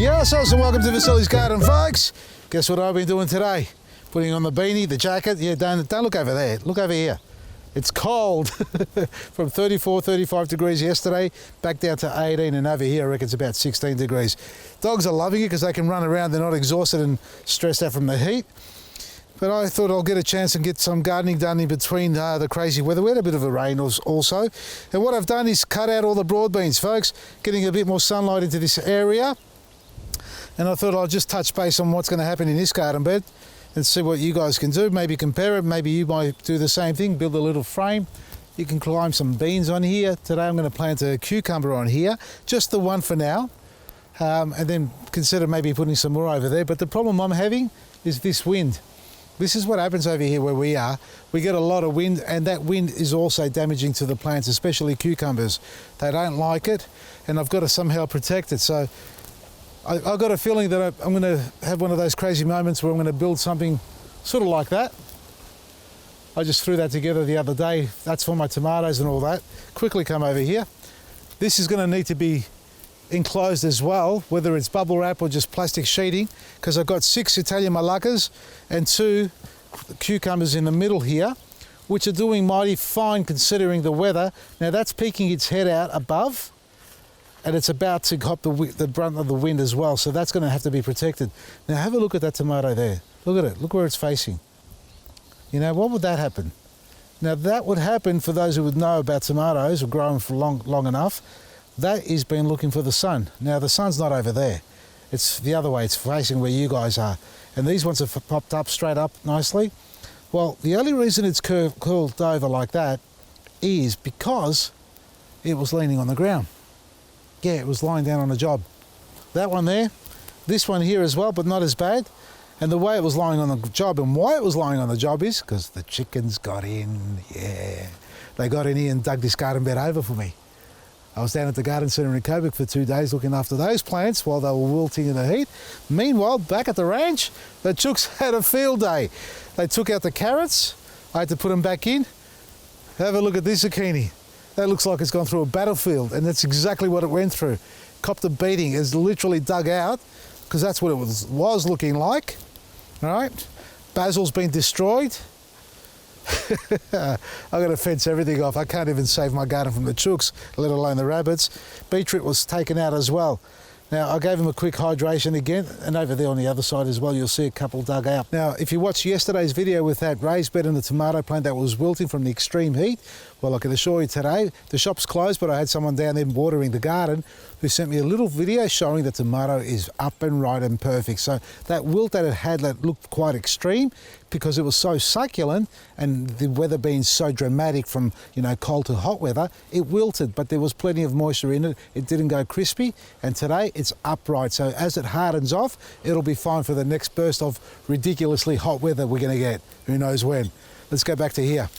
Yes, and welcome to Vasily's Garden, folks. Guess what I've been doing today? Putting on the beanie, the jacket. Yeah, don't look over there. Look over here. It's cold. From 34, 35 degrees yesterday, back down to 18, and over here I reckon it's about 16 degrees. Dogs are loving it because they can run around. They're not exhausted and stressed out from the heat. But I thought I'll get a chance and get some gardening done in between the crazy weather. We had a bit of a rain also. And what I've done is cut out all the broad beans, folks, getting a bit more sunlight into this area. And I thought I'll just touch base on what's going to happen in this garden bed and see what you guys can do. Maybe compare it. Maybe you might do the same thing, build a little frame. You can climb some beans on here. Today I'm going to plant a cucumber on here, just the one for now. And then consider maybe putting some more over there. But the problem I'm having is this wind. This is what happens over here where we are. We get a lot of wind, and that wind is also damaging to the plants, especially cucumbers. They don't like it, and I've got to somehow protect it. So I've got a feeling that I'm going to have one of those crazy moments where I'm going to build something sort of like that. I just threw that together the other day. That's for my tomatoes and all that. Quickly come over here. This is going to need to be enclosed as well, whether it's bubble wrap or just plastic sheeting, because I've got 6 Italian Malaccas and 2 cucumbers in the middle here, which are doing mighty fine considering the weather. Now that's peeking its head out above, and it's about to cop the brunt of the wind as well, so that's going to have to be protected. Now have a look at that tomato there. Look at it. Look where it's facing. You know, what would that happen? Now that would happen, for those who would know about tomatoes or growing for long enough, that is been looking for the sun. Now the sun's not over there. It's the other way. It's facing where you guys are. And these ones have popped up straight up nicely. Well, the only reason it's curled over like that is because it was leaning on the ground. Yeah, it was lying down on the job. That one there, this one here as well, but not as bad. And the way it was lying on the job, and why it was lying on the job, is because the chickens got in. Yeah, they got in here and dug this garden bed over for me. I was down at the garden centre in Coburg for 2 days looking after those plants while they were wilting in the heat. Meanwhile, back at the ranch, the chooks had a field day. They took out the carrots. I had to put them back in. Have a look at this zucchini. That looks like it's gone through a battlefield, and that's exactly what it went through. Copped a beating. It's literally dug out, because that's what it was looking like. All right, basil's been destroyed. I've got to fence everything off. I can't even save my garden from the chooks, let alone the rabbits. Beetroot was taken out as well. Now, I gave them a quick hydration again, and over there on the other side as well, you'll see a couple dug out. Now, if you watched yesterday's video with that raised bed and the tomato plant that was wilting from the extreme heat, well, I can assure you today, the shop's closed, but I had someone down there watering the garden who sent me a little video showing the tomato is up and right and perfect. So that wilt that it had that looked quite extreme because it was so succulent, and the weather being so dramatic from, you know, cold to hot weather, it wilted, but there was plenty of moisture in it. It didn't go crispy, and today it's upright. So as it hardens off, it'll be fine for the next burst of ridiculously hot weather we're going to get. Who knows when? Let's go back to here.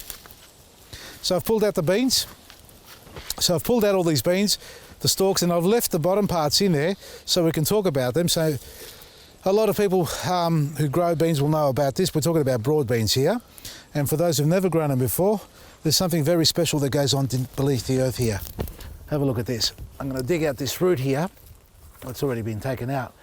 So I've pulled out the beans. So I've pulled out all these beans, the stalks, and I've left the bottom parts in there so we can talk about them. So a lot of people who grow beans will know about this. We're talking about broad beans here. And for those who've never grown them before, there's something very special that goes on beneath the earth here. Have a look at this. I'm going to dig out this root here. It's already been taken out.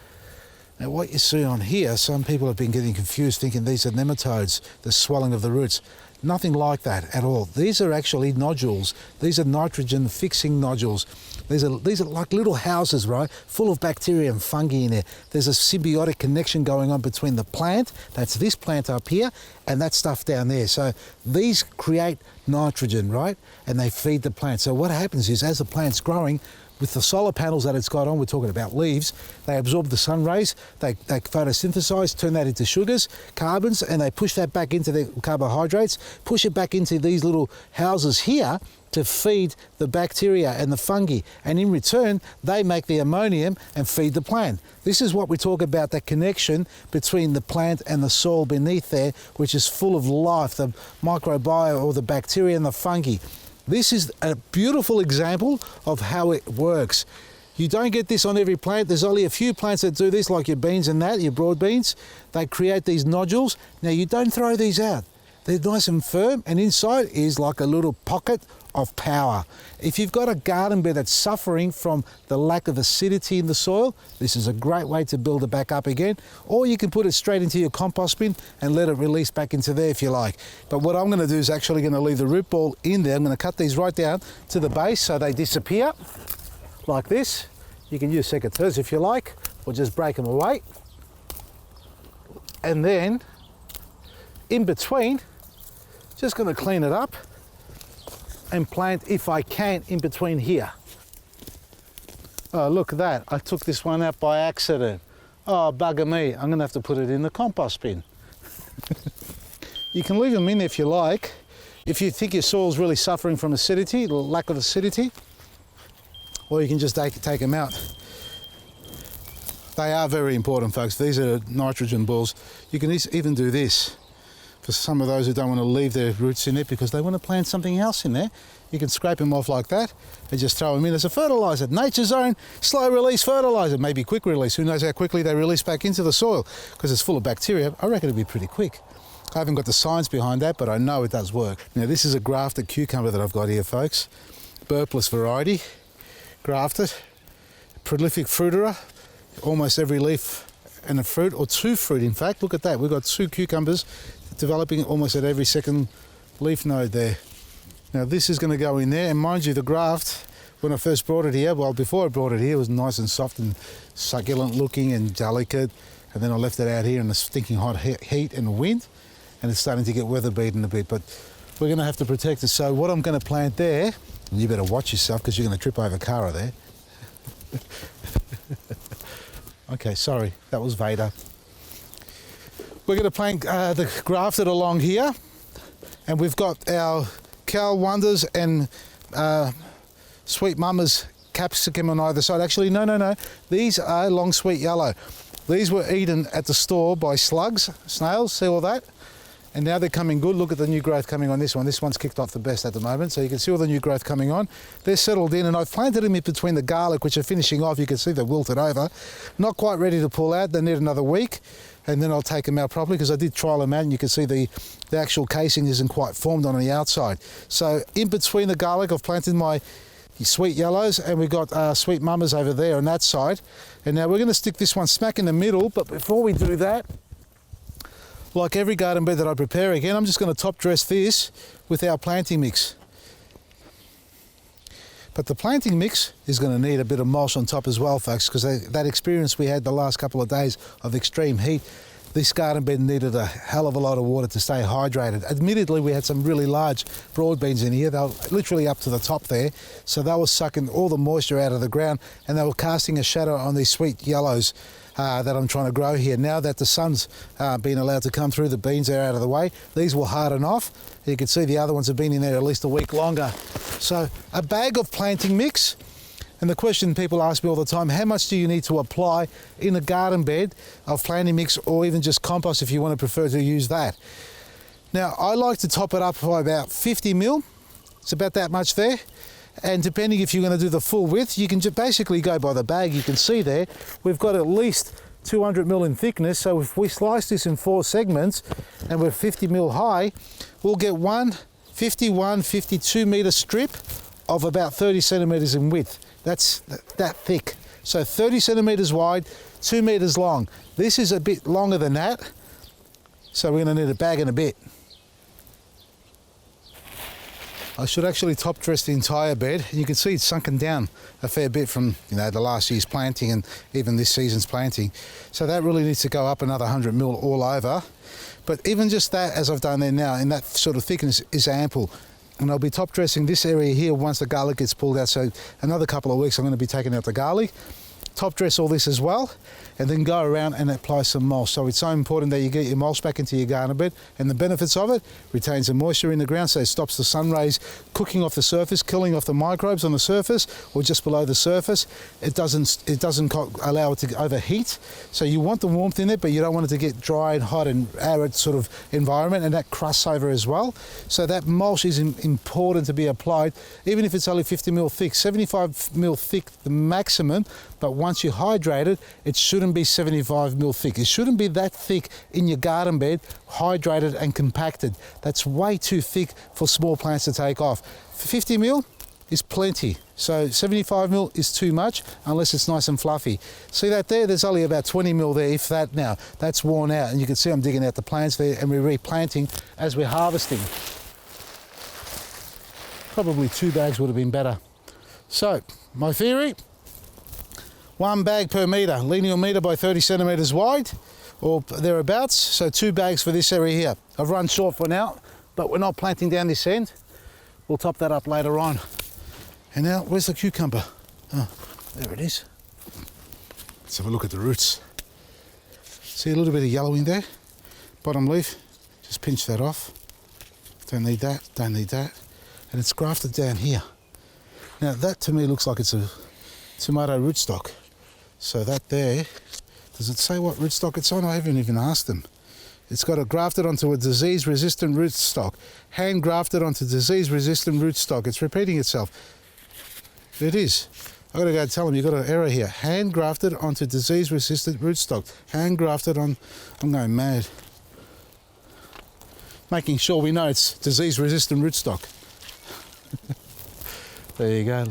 Now what you see on here, some people have been getting confused thinking these are nematodes, the swelling of the roots. Nothing like that at all. These are actually nodules. These are nitrogen fixing nodules. These are like little houses, right? Full of bacteria and fungi in there. There's a symbiotic connection going on between the plant, that's this plant up here, and that stuff down there. So these create nitrogen, right? And they feed the plant. So what happens is, as the plant's growing, with the solar panels that it's got on, we're talking about leaves, they absorb the sun rays, they photosynthesize, turn that into sugars, carbons, and they push that back into the carbohydrates, push it back into these little houses here to feed the bacteria and the fungi. And in return, they make the ammonium and feed the plant. This is what we talk about, that connection between the plant and the soil beneath there, which is full of life, the microbiome or the bacteria and the fungi. This is a beautiful example of how it works. You don't get this on every plant. There's only a few plants that do this, like your beans and that, your broad beans. They create these nodules. Now, you don't throw these out. they're nice and firm, and inside is like a little pocket of power. If you've got a garden bed that's suffering from the lack of acidity in the soil, this is a great way to build it back up again. Or you can put it straight into your compost bin and let it release back into there if you like. But what I'm going to do is actually going to leave the root ball in there. I'm going to cut these right down to the base so they disappear like this. You can use secateurs if you like, or just break them away. And then in between, just going to clean it up and plant, if I can, in between here. Oh, look at that. I took this one out by accident. Oh, bugger me. I'm going to have to put it in the compost bin. You can leave them in if you like. If you think your soil's really suffering from acidity, lack of acidity, or you can just take them out. They are very important, folks. These are nitrogen balls. You can even do this for some of those who don't want to leave their roots in it because they want to plant something else in there. You can scrape them off like that and just throw them in as a fertiliser. Nature's own slow release fertiliser, maybe quick release. Who knows how quickly they release back into the soil because it's full of bacteria. I reckon it'd be pretty quick. I haven't got the science behind that, but I know it does work. Now this is a grafted cucumber that I've got here, folks. Burpless variety, grafted, prolific fruiterer. Almost every leaf and a fruit, or two fruit in fact. Look at that, we've got 2 cucumbers developing almost at every second leaf node there. Now this is going to go in there, and mind you, the graft, when I first brought it here, well before I brought it here, it was nice and soft and succulent looking and delicate, and then I left it out here in the stinking hot heat and wind, and it's starting to get weather beaten a bit, but we're going to have to protect it. So what I'm going to plant there, and you better watch yourself because you're going to trip over Cara there. Okay, sorry, that was Vader. We're going to plant the grafted along here, and we've got our Cal Wonders and Sweet Mama's capsicum on either side. Actually, no, these are long sweet yellow. These were eaten at the store by slugs, snails, see all that? And now they're coming good. Look at the new growth coming on this one. This one's kicked off the best at the moment, so you can see all the new growth coming on. They're settled in, and I've planted them in between the garlic, which are finishing off. You can see they're wilted over. Not quite ready to pull out. They need another week, and then I'll take them out properly because I did trial them out, and you can see the actual casing isn't quite formed on the outside. So in between the garlic, I've planted my sweet yellows, and we've got Sweet Mamas over there on that side. And now we're going to stick this one smack in the middle, but before we do that, like every garden bed that I prepare again, I'm just going to top dress this with our planting mix. But the planting mix is going to need a bit of mulch on top as well, folks, because that experience we had the last couple of days of extreme heat, this garden bed needed a hell of a lot of water to stay hydrated. Admittedly, we had some really large broad beans in here. They were literally up to the top there, so they were sucking all the moisture out of the ground, and they were casting a shadow on these sweet yellows that I'm trying to grow here. Now that the sun's been allowed to come through, the beans are out of the way, these will harden off. You can see the other ones have been in there at least a week longer. So a bag of planting mix, and the question people ask me all the time, how much do you need to apply in a garden bed of planting mix, or even just compost if you want to prefer to use that? Now I like to top it up by about 50 mil, it's about that much there. And depending if you're going to do the full width, you can just basically go by the bag. You can see there, we've got at least 200 mil in thickness. So if we slice this in 4 segments and we're 50 mil high, we'll get one 52 metre strip of about 30 centimetres in width. That's that thick. So 30 centimetres wide, 2 metres long. This is a bit longer than that. So we're going to need a bag and a bit. I should actually top dress the entire bed. You can see it's sunken down a fair bit from the last year's planting and even this season's planting. So that really needs to go up another 100 mil all over. But even just that, as I've done there now, in that sort of thickness is ample. And I'll be top dressing this area here once the garlic gets pulled out. So another couple of weeks I'm going to be taking out the garlic, top dress all this as well, and then go around and apply some mulch. So it's so important that you get your mulch back into your garden bed, and the benefits of it, retains the moisture in the ground, so it stops the sun rays cooking off the surface, killing off the microbes on the surface or just below the surface. It doesn't allow it to overheat, so you want the warmth in it, but you don't want it to get dry and hot and arid sort of environment, and that crusts over as well. So that mulch is important to be applied, even if it's only 50 mil thick, 75 mil thick the maximum, but once you hydrate it, it shouldn't be 75 mil thick. It shouldn't be that thick in your garden bed, hydrated and compacted. That's way too thick for small plants to take off. 50 mil is plenty. So 75 mil is too much unless it's nice and fluffy. See that there? There's only about 20 mil there, if that now. That's worn out, and you can see I'm digging out the plants there, and we're replanting as we're harvesting. Probably 2 bags would have been better. So, my theory, 1 bag per metre, linear metre by 30 centimetres wide, or thereabouts, so 2 bags for this area here. I've run short for now, but we're not planting down this end. We'll top that up later on. And now, where's the cucumber? Oh, there it is. Let's have a look at the roots. See a little bit of yellowing there? Bottom leaf, just pinch that off. Don't need that, don't need that. And it's grafted down here. Now that to me looks like it's a tomato rootstock. So that there, does it say what rootstock it's on? I haven't even asked them. It's got it grafted onto a disease-resistant rootstock. Hand grafted onto disease-resistant rootstock. It's repeating itself. It is. I've got to go tell them you've got an error here. Hand grafted onto disease-resistant rootstock. Hand grafted on, I'm going mad. Making sure we know it's disease-resistant rootstock. There you go.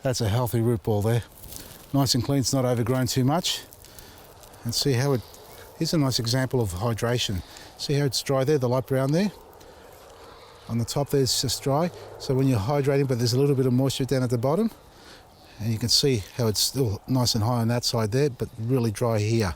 That's a healthy root ball there. Nice and clean, it's not overgrown too much. And see how it, here's a nice example of hydration. See how it's dry there, the light brown there? On the top there it's just dry. So when you're hydrating, but there's a little bit of moisture down at the bottom. And you can see how it's still nice and high on that side there, but really dry here.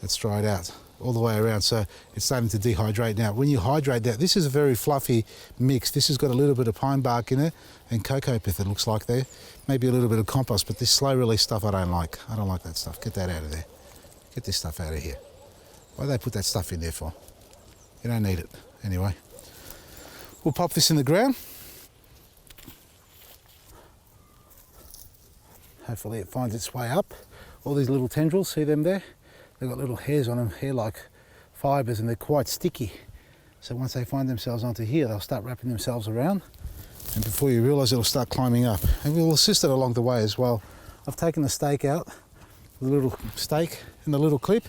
It's dried out all the way around, so it's starting to dehydrate now. When you hydrate that, this is a very fluffy mix. This has got a little bit of pine bark in it and cocoa pith, it looks like there. Maybe a little bit of compost, but this slow release stuff I don't like. I don't like that stuff. Get that out of there. Get this stuff out of here. Why do they put that stuff in there for? You don't need it. Anyway, we'll pop this in the ground. Hopefully it finds its way up. All these little tendrils, see them there? They've got little hairs on them, hair-like fibres, and they're quite sticky. So once they find themselves onto here, they'll start wrapping themselves around, and before you realise, it'll start climbing up. And we'll assist it along the way as well. I've taken the stake out, the little stake and the little clip.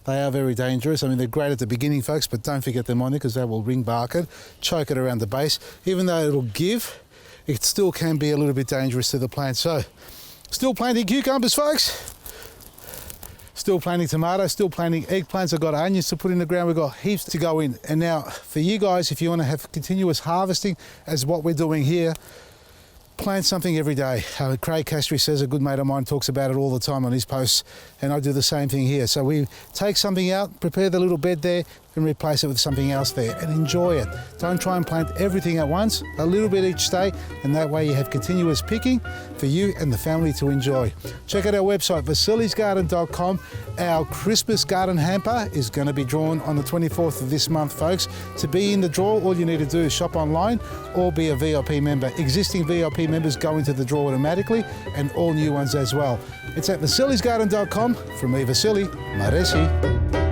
They are very dangerous. I mean, they're great at the beginning, folks, but don't forget them on there because they will ring bark it, choke it around the base. Even though it'll give, it still can be a little bit dangerous to the plant. So, still planting cucumbers, folks. Still planting tomatoes, still planting eggplants. I've got onions to put in the ground. We've got heaps to go in. And now for you guys, if you want to have continuous harvesting as what we're doing here, plant something every day. Craig Castry says, a good mate of mine talks about it all the time on his posts, and I do the same thing here. So we take something out, prepare the little bed there, and replace it with something else there, and enjoy it. Don't try and plant everything at once, a little bit each day, and that way you have continuous picking for you and the family to enjoy. Check out our website, vasilisgarden.com. Our Christmas garden hamper is going to be drawn on the 24th of this month, folks. To be in the draw, all you need to do is shop online or be a VIP member. Existing VIP members go into the draw automatically, and all new ones as well. It's at vasilisgarden.com. From me, Vasili, Maresi.